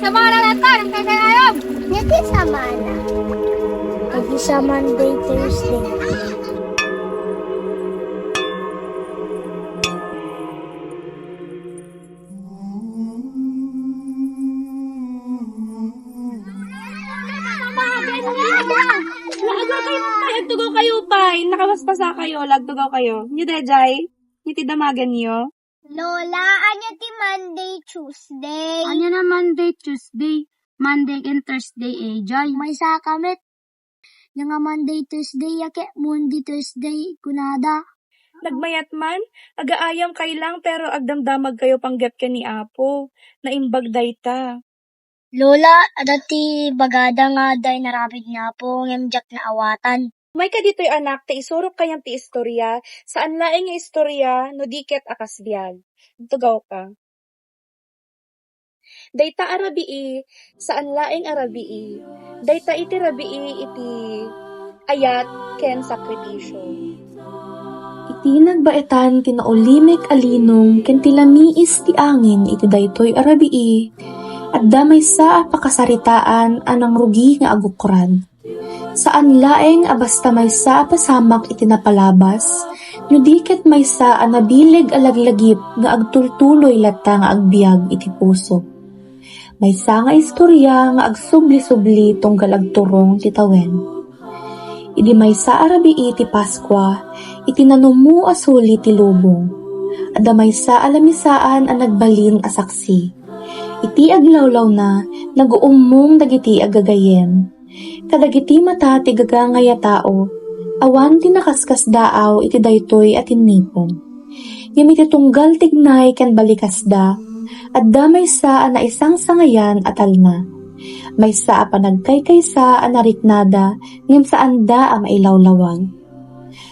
Samara na to, nagkakayayom! Ngiti sama na. Lagi sa Monday, Thursday. Lagtugaw kayo, pay. Nakawaspasa kayo, lagtugaw kayo. Nyo dejay? Nyo ti damagan nyo? Lola, anya ti Monday, Tuesday? Anya na Monday, Tuesday, Monday and Thursday, Jay. May sa kamit. Nga Monday, Tuesday, yake, Monday, Thursday, kunada. Nagmayat man, agaayam kay lang pero agdamdamag kayo panggat ka ni Apo. Naimbag dayta. Lola, adati bagada nga day narabid nga po, ngemjak na awatan. May ka dito'y anak, ti isurok kayang ti istorya, saan laing nga istorya, no diket akasbyag. Tugaw ka. Dayta arabii, saan laing arabii, dayta iti rabii iti ayat ken sakripisyo. Iti nagbaetan kinaulimek alinong ken tilamiis ti angin iti daytoy arabii, at damay sa pakasaritaan anang rugi nga agukran. Saan laeng abasta may sa pasamak iti napalabas, no diket may sa anabilig alaglagip nga agtultuloy lata nga agbiag iti puso. May sa nga istorya nga agsubli-subli tunggal agturong titawen. Idi may sa arabii iti Paskwa, iti nanumu asuli ti lubong. Adda may sa alamisaan ang nagbalin asaksi. Iti aglawlaw na, naguumong dagiti agagayem. Kadagiti mata ti gagangaya tao, awan ti nakaskas daaw iti daytoy at innipon. Yam iti tunggal tignay ken balikasda, at damay sa na isang sangayan atal na. May sa panagkaykaysa anariknada, ngem saan da mailawlawan.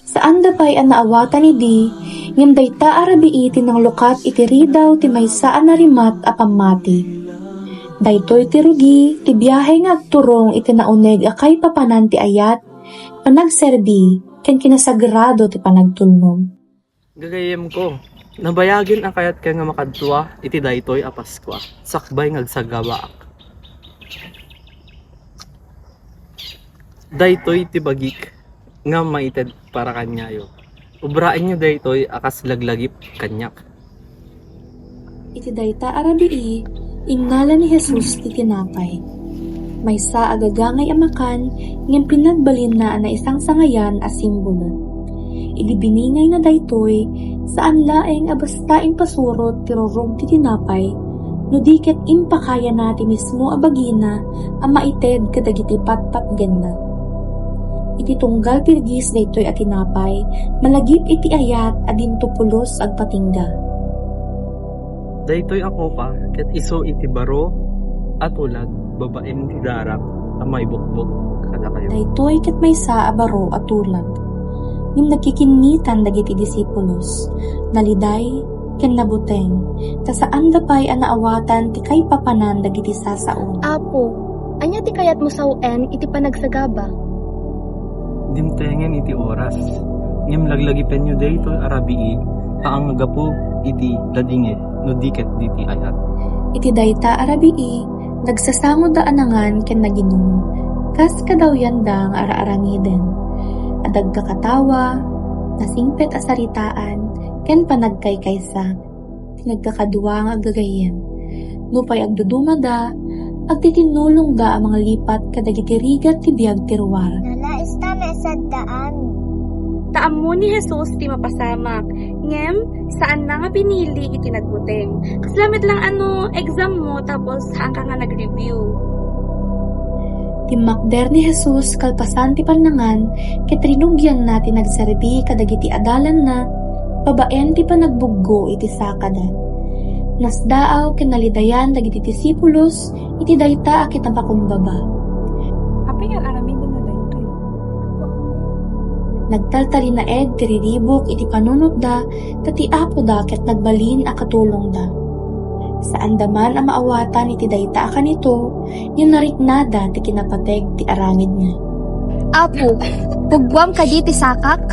Saan da pa'y anaawatan idi, ngem dayta arabii iti nang lukat iti ridaw ti may saan narimat apamati. Daytoy ti rugi, ti biyahe nga agturong iti nauneg akay papanan ti ayat, panagserbi, ken kinasagrado ti panagtulnog. Gagayem ko, nabayagin ang kayat ka nga makadtua, iti daytoy a Paskwa, sakbay ngagsagawaak. Daytoy ti bagik, nga maited para kanyayo. Ubrain nyo daytoy akas laglagip kanyak. Iti dayta arabii, ingala ni Jesus ti tinapay. May sa agagangay amakan, ngem pinagbalin na isang sangayan a simbolo. Idi biningay na daytoy, saan laeng abasta pasurot ti rorog ti tinapay, no diket impakaya na ti mismo abagina, a maited kadagiti patpatgen na. Iti tunggal tirgis daytoy at tinapay, malagip iti ayat adinto pulos agpatingga. Daytoy ako pa, ket iso iti baro, at ulag, babaen ti darak, amay bukbok, kada kayo. Daytoy ket maysa a baro at tulag. Nim nagkikinitan dagiti disipulos, naliday ken nabuteng, ta saan da pay anaawatan ti kay papanan dagiti sasaon. Apo, anya ti kayat mo sauen iti panagsagaba? Dimtengen iti oras, ngem laglagipen nyo daytoy arabii, paang agapo iti ladinge, no diket diti ayat. Iti dayta arabii, nagsasangod da anangan ken naginum, kas kadawyan da nga araarangiden. Adag kakatawa, nasingpet asaritaan, ken panagkaykaysa, tinagkakadwa nga agagayem. Nupay agdudumada, agtitinulong da ang mga lipat kadagiti rigat ti biag ti ruwar. Nalaista na sa daan. Taam mo ni Jesus ti mapasamak, ngem saan na nga pinili iti nagbuteng. Kaslamit lang exam mo tapos saan ka nga nag-review. Timakder ni Jesus kalpasan ti panangan, ket rinugyan na ti nagserbi kadagiti adalan na, babaen ti panagbuggo iti sakada. Nasdaaw kinalidayan dagiti disipulos, iti dayta akit ang pakumbaba. Apay ang aramin din na daytoy. Nagtaltali na tiriribok iti panunot da, tati apo da ket nagbalin a katulong da. Saan daman ang maawatan iti dayta ka nito, yung nariknada ti kinapateg ti arangid niya. Apo, pugwam ka di ti sakak?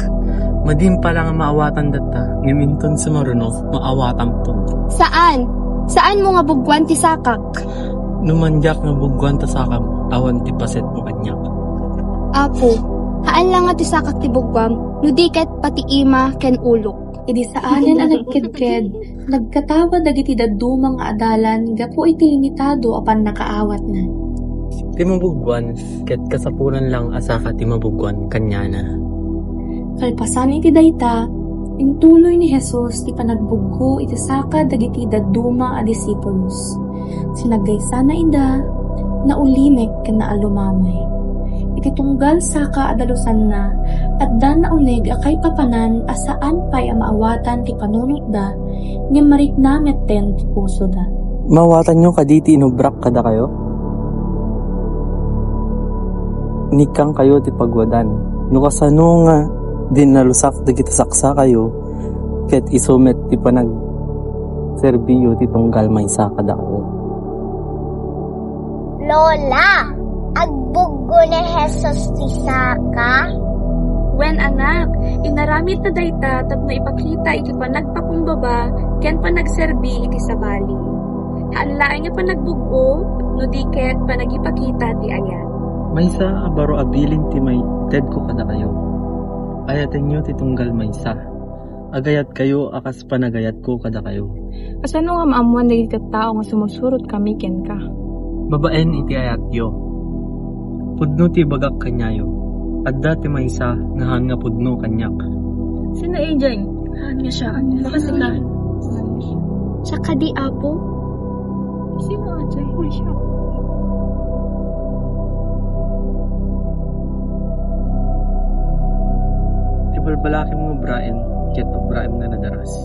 Madim pa lang ang maawatan data, ngaminton sa marunok, maawatan ton. Saan? Saan mo nga bugwan ti sakak? Numanjak nga bugwan ta sakam, awan ti paset mo kanyak. Apo, haan lang nga ti sakak ti bugwam, nudiket pati ima ken ulok. Idi saanen ang nagkidked, nagkatawa dagiti dadumang nga adalan, gapo iti limitado apan nakaawat na. Ti mabugwan, ket kasapulan lang asaka ti mabugwan kanyana. Kalpasan iti dayta, intuloy ni Jesus ti panagbuggo iti saka dagiti daduma a disipulos. Sinagaysa na ida, naulimek ken naalumamay. Iti tunggal saka adalusan na, at dan nauneg akay papanan asaan pay a maawatan ti panunot da, nga mariknamet ten ti puso da. Mawatan nyo kaditi inubrak kada kayo? Nikang kayo ti pagwadan. No kasano nga din nalusak dagiti saksa kayo, ket isumet ti panag serbiyo ti tunggal maysa kada kayo. Lola, agbuggo ni Jesus ti saka? Wen anak, inaramid na dayta tapno ipakita iti panagpakumbaba ken panagserbi iti sabali. Haanlaeng nga panagbuggo, no diket panagipakita ti ayat. Maysa abaro abiling ti may ted ko kada kayo. Ayaten nyo ti tunggal maysa. Agayat kayo akas panagayat ko kada kayo. Asano nga maamuan na iti tao nga sumusurot kami ken ka? Babaen iti ayat yo. Pudno ti bagak kanyayo. Adda ti maysa nga han nga pudno kanyak. Sino AJ? Haan nga siya. Baka sila. Siya kadi apo? Sino AJ? Siya. Ibalbalakim mo Brian, ket Brian na nadaras.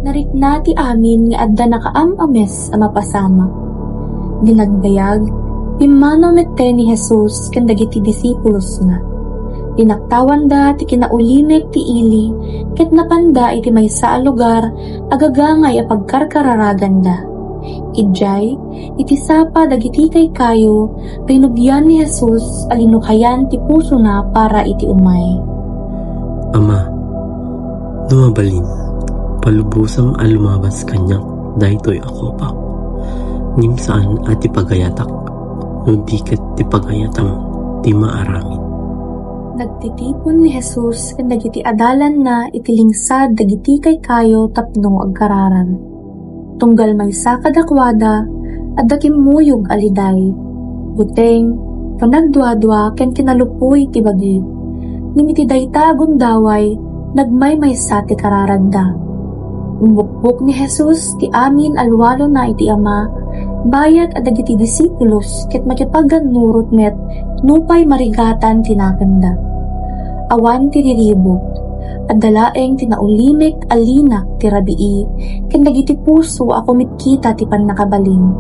Narikna ti amin nga adda nakaamames a mapasama. Dinagdayag, imano mette ni Jesus ken dagiti disipulos nga. Dinaktawan da ti kinaulimek ti ili, ket napanda iti maysa a lugar agagangay a pagkarkararagan da. Idjay, iti sapa dagiti kay kayo, pinugyan ni Jesus alinukayan ti puso na para iti umay. Ama, dumabalin, palubusang alumabas kanyak, dahito'y ako pa. Ngim saan at ipagayatak, no diket ti pagayatam, ti maaramid. Nagtitipon ni Jesus ken dagiti adalan na iti lingsad dagiti kay kayo tapno agkararan. Tunggal maysa kadakwada, adda kimuyog aliday. Buteng, panagduadua ken kinalupoy ti bagi. Nimiti dayta gundaway, nagmay maysa ti kararanda. Umbukbok ni Jesus ti amin alwalo na iti ama, bayat adagiti disipulos ket makipagganurot met nupay marigatan tinakanda. Awan ti riribok, adalaeng tinaulimek alinak ti rabii, ken dagiti puso ako mitkita ti pannakabaling.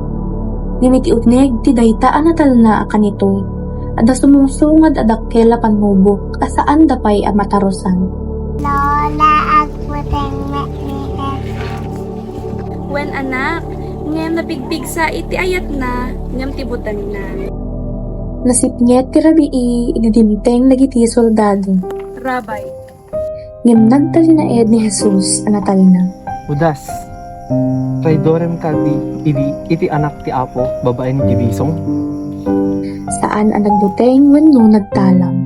Nimiti utneg ti dayta anatal na kanito, adda sumungsungad adakkel a panubok, asaan da pay a matarosan. Lola, agbuteng ni Wen anak, ngem napigbig sa iti ayat na, ngem ti butang na. Nasipnyet ti rabii, inidimteng nagiti soldado. Rabay. Ngem nagtali na ed ni Jesus anatal na. Udas, traidorem kadi iti anak ti Apo, babaen ti bisong. Saan ang nagbuteng wenno nagtalam.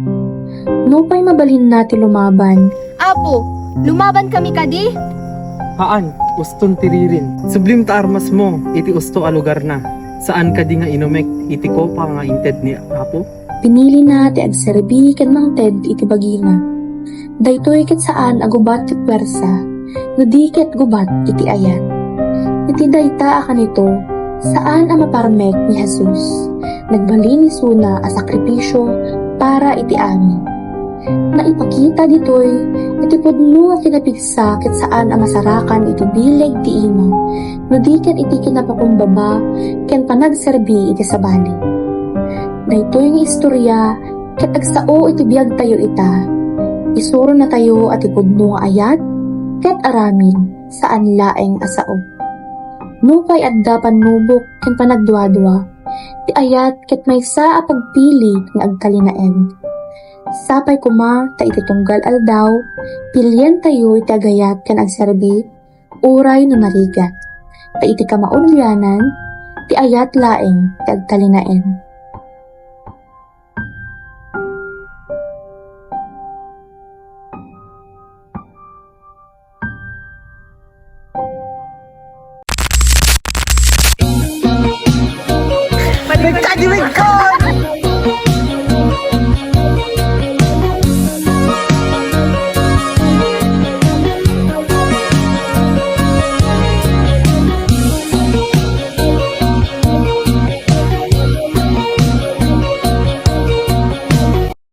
Nupay mabalin nati lumaban. Apo, lumaban kami kadi? Haan, uston tiririn. Sublim ta armas mo, iti usto a lugar na. Saan ka di nga inumek, iti kopa nga inted ni Apo? Pinili na ti agserbi ken mangted iti bagina. Daytoy ket saan agubat ti pwersa, no di ket gubat iti ayat. Iti dayta kanito, saan ang maparmek ni Jesus. Nagbalin ni suna a sakripisyo para iti amin. Naipakita ditoy, iti pudno at kinapigsa ket saan ang masarakan iti bileg ti imo, no di ket iti kinapakumbaba ken panagserbi iti sabali. Daytoy nga istorya ket agsao iti biag tayo ita. Isuro na tayo at ipudno nga ayat ket aramin saan laeng asao. Nupay adda panubok ken panagduadua, ti ayat ket maysa a pagpili nga agkalinaen. Sapay kuma ta iti tunggal aldaw, pilyen tayo iti agayat ken agserbi, uray no narigat. Ta iti kamaudyanan, ti ayat laeng ti agtalinaen. Nagkadiwig ka